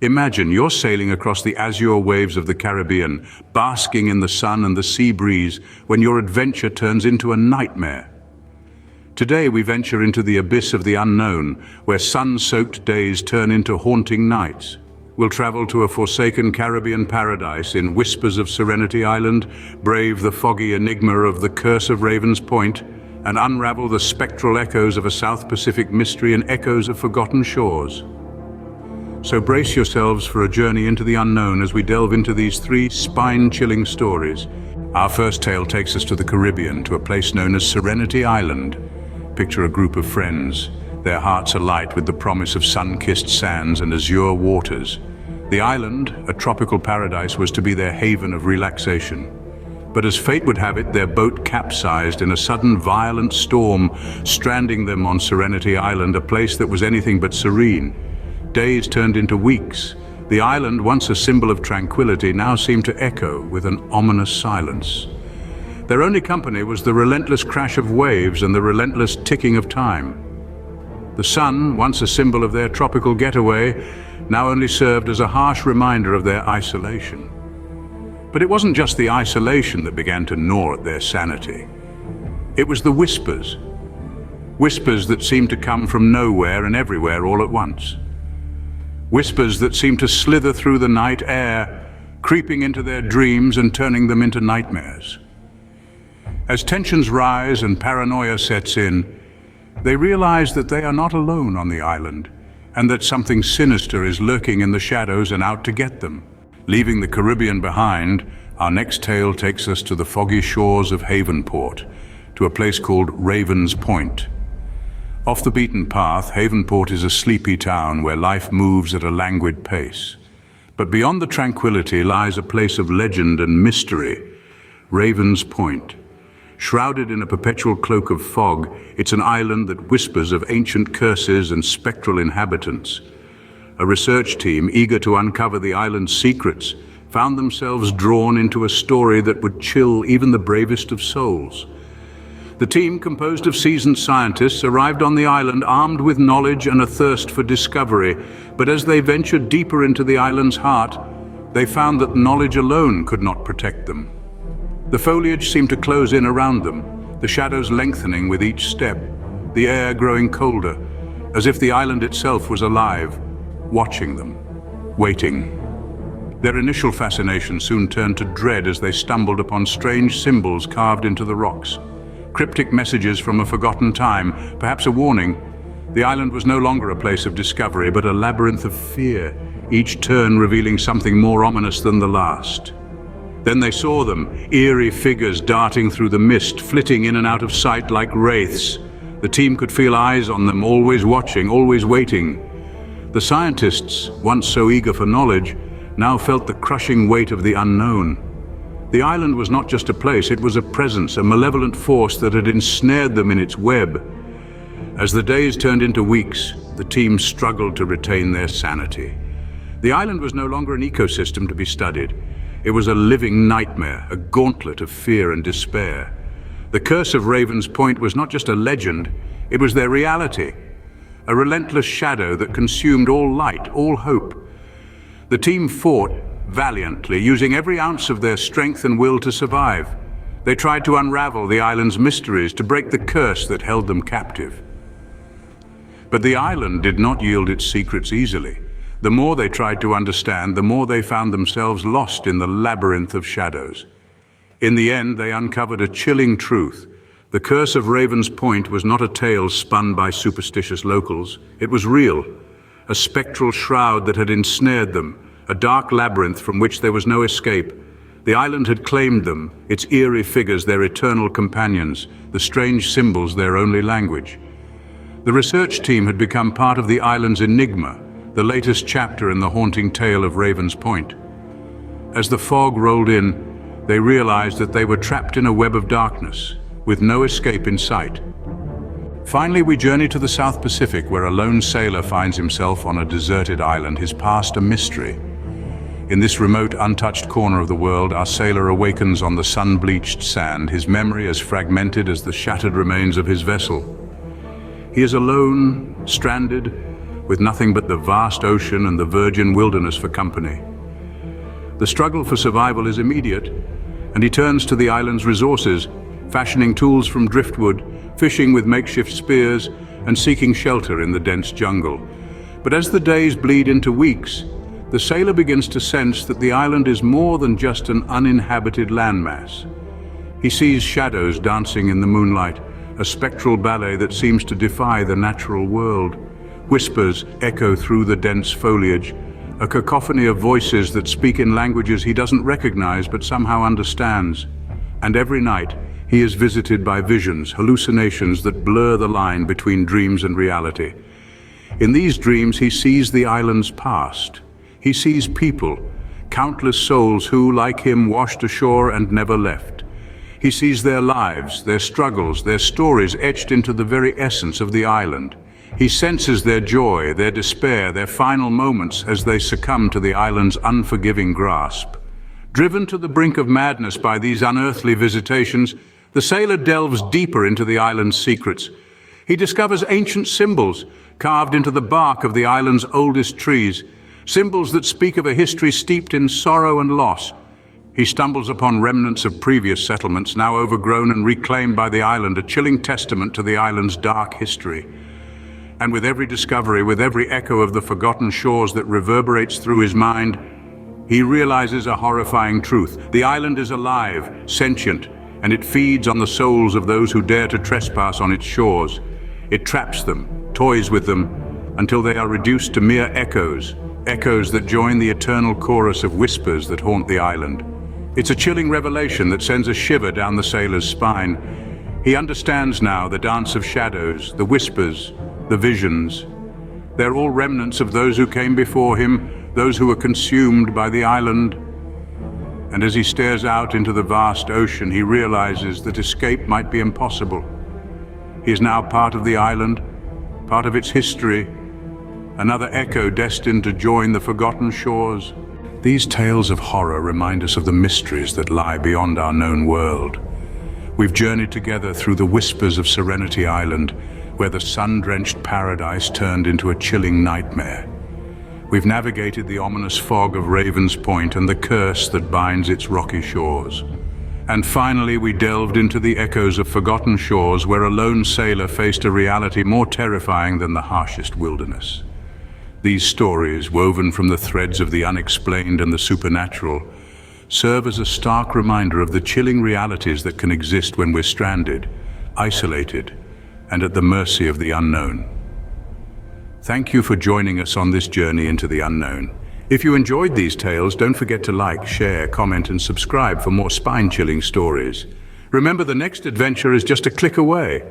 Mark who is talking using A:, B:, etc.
A: Imagine you're sailing across the azure waves of the Caribbean, basking in the sun and the sea breeze, when your adventure turns into a nightmare. Today we venture into the abyss of the unknown, where sun-soaked days turn into haunting nights. We'll travel to a forsaken Caribbean paradise in whispers of Serenity Island, brave the foggy enigma of the Curse of Ravens Point, and unravel the spectral echoes of a South Pacific mystery and echoes of forgotten shores. So brace yourselves for a journey into the unknown as we delve into these three spine-chilling stories. Our first tale takes us to the Caribbean, to a place known as Serenity Island. Picture a group of friends, their hearts alight with the promise of sun-kissed sands and azure waters. The island, a tropical paradise, was to be their haven of relaxation. But as fate would have it, their boat capsized in a sudden violent storm, stranding them on Serenity Island, a place that was anything but serene. Days turned into weeks. The island, once a symbol of tranquility, now seemed to echo with an ominous silence. Their only company was the relentless crash of waves and the relentless ticking of time. The sun, once a symbol of their tropical getaway, now only served as a harsh reminder of their isolation. But it wasn't just the isolation that began to gnaw at their sanity. It was the whispers. Whispers that seemed to come from nowhere and everywhere all at once. Whispers that seemed to slither through the night air, creeping into their dreams and turning them into nightmares. As tensions rise and paranoia sets in, they realize that they are not alone on the island, and that something sinister is lurking in the shadows and out to get them. Leaving the Caribbean behind, our next tale takes us to the foggy shores of Havenport, to a place called Ravens Point. Off the beaten path, Havenport is a sleepy town where life moves at a languid pace. But beyond the tranquility lies a place of legend and mystery, Ravens Point. Shrouded in a perpetual cloak of fog, it's an island that whispers of ancient curses and spectral inhabitants. A research team, eager to uncover the island's secrets, found themselves drawn into a story that would chill even the bravest of souls. The team, composed of seasoned scientists, arrived on the island armed with knowledge and a thirst for discovery. But as they ventured deeper into the island's heart, they found that knowledge alone could not protect them. The foliage seemed to close in around them, the shadows lengthening with each step, the air growing colder, as if the island itself was alive, watching them, waiting. Their initial fascination soon turned to dread as they stumbled upon strange symbols carved into the rocks. Cryptic messages from a forgotten time, perhaps a warning. The island was no longer a place of discovery, but a labyrinth of fear, each turn revealing something more ominous than the last. Then they saw them, eerie figures darting through the mist, flitting in and out of sight like wraiths. The team could feel eyes on them, always watching, always waiting. The scientists, once so eager for knowledge, now felt the crushing weight of the unknown. The island was not just a place, it was a presence, a malevolent force that had ensnared them in its web. As the days turned into weeks, the team struggled to retain their sanity. The island was no longer an ecosystem to be studied. It was a living nightmare, a gauntlet of fear and despair. The curse of Ravens Point was not just a legend, it was their reality. A relentless shadow that consumed all light, all hope. The team fought valiantly, using every ounce of their strength and will to survive. They tried to unravel the island's mysteries, to break the curse that held them captive. But the island did not yield its secrets easily. The more they tried to understand, the more they found themselves lost in the labyrinth of shadows. In the end, they uncovered a chilling truth. The curse of Ravens Point was not a tale spun by superstitious locals. It was real, a spectral shroud that had ensnared them, a dark labyrinth from which there was no escape. The island had claimed them, its eerie figures their eternal companions, the strange symbols their only language. The research team had become part of the island's enigma, the latest chapter in the haunting tale of Ravens Point. As the fog rolled in, they realized that they were trapped in a web of darkness, with no escape in sight. Finally, we journey to the South Pacific, where a lone sailor finds himself on a deserted island, his past a mystery. In this remote, untouched corner of the world, our sailor awakens on the sun-bleached sand, his memory as fragmented as the shattered remains of his vessel. He is alone, stranded, with nothing but the vast ocean and the virgin wilderness for company. The struggle for survival is immediate, and he turns to the island's resources, fashioning tools from driftwood, fishing with makeshift spears, and seeking shelter in the dense jungle. But as the days bleed into weeks, the sailor begins to sense that the island is more than just an uninhabited landmass. He sees shadows dancing in the moonlight, a spectral ballet that seems to defy the natural world. Whispers echo through the dense foliage, a cacophony of voices that speak in languages he doesn't recognize but somehow understands. And every night, he is visited by visions, hallucinations that blur the line between dreams and reality. In these dreams, he sees the island's past. He sees people, countless souls who, like him, washed ashore and never left. He sees their lives, their struggles, their stories etched into the very essence of the island. He senses their joy, their despair, their final moments as they succumb to the island's unforgiving grasp. Driven to the brink of madness by these unearthly visitations, the sailor delves deeper into the island's secrets. He discovers ancient symbols carved into the bark of the island's oldest trees, symbols that speak of a history steeped in sorrow and loss. He stumbles upon remnants of previous settlements, now overgrown and reclaimed by the island, a chilling testament to the island's dark history. And with every discovery, with every echo of the forgotten shores that reverberates through his mind, he realizes a horrifying truth. The island is alive, sentient, and it feeds on the souls of those who dare to trespass on its shores. It traps them, toys with them, until they are reduced to mere echoes, echoes that join the eternal chorus of whispers that haunt the island. It's a chilling revelation that sends a shiver down the sailor's spine. He understands now the dance of shadows, the whispers, the visions. They're all remnants of those who came before him, those who were consumed by the island. And as he stares out into the vast ocean, he realizes that escape might be impossible. He is now part of the island, part of its history, another echo destined to join the forgotten shores. These tales of horror remind us of the mysteries that lie beyond our known world. We've journeyed together through the whispers of Serenity Island, where the sun-drenched paradise turned into a chilling nightmare. We've navigated the ominous fog of Raven's Point and the curse that binds its rocky shores. And finally, we delved into the echoes of forgotten shores, where a lone sailor faced a reality more terrifying than the harshest wilderness. These stories, woven from the threads of the unexplained and the supernatural, serve as a stark reminder of the chilling realities that can exist when we're stranded, isolated, and at the mercy of the unknown. Thank you for joining us on this journey into the unknown. If you enjoyed these tales, don't forget to like, share, comment, and subscribe for more spine-chilling stories. Remember, the next adventure is just a click away.